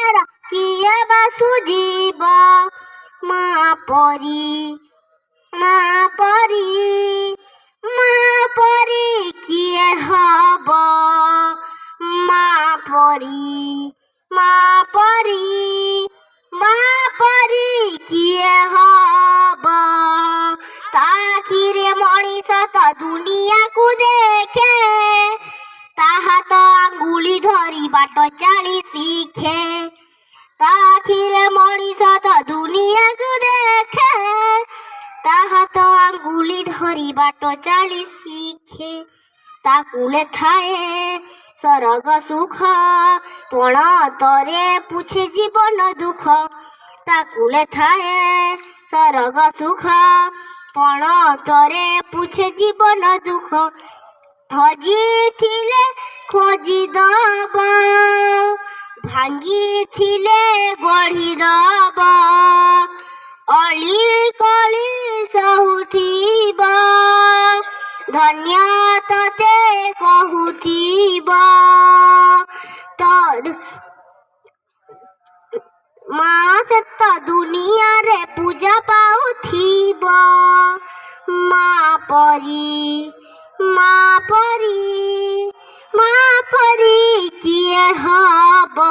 ଦୁନିଆର କିଏ ବା ସୁଝିବ ମା ପରି କିଏ ହବ ମା ପରି କିଏ ହବ ତା ଆଖିରେ ମଣିଷ ତ ଦୁନିଆକୁ ଦେଖେ ତା ହାତ ଆଙ୍ଗୁଳି ଧରି ବାଟ ଚାଲି ଶିଖେ ତା ଆଖିରେ ମଣିଷ ତ ଦୁନିଆକୁ ଦେଖେ ତା ହାତ ଆଙ୍ଗୁଳି ଧରି ବାଟ ଚାଲି ଶିଖେ ତା କୂଳେ ଥାଏ ସରଗ ସୁଖ ପଣତରେ ପୁଛେ ଜୀବନ ଦୁଃଖ ତା କୂଳେ ଥାଏ ସରଗ ସୁଖ ପଣତରେ ପୁଛେ ଜୀବନ ଦୁଃଖ ହଜିଥିଲେ ଖୋଜିଦବ ଭାଙ୍ଗିଥିଲେ ଗଢ଼ିଦବ ଅଳି କଳି ସହୁଥିବ ଧନ୍ୟ ତତେ କହୁଥିବ ତୋର ମା ସେତ ଦୁନିଆରେ ପୂଜା ପାଉଥିବ ମା ପରି କିଏ ହବ।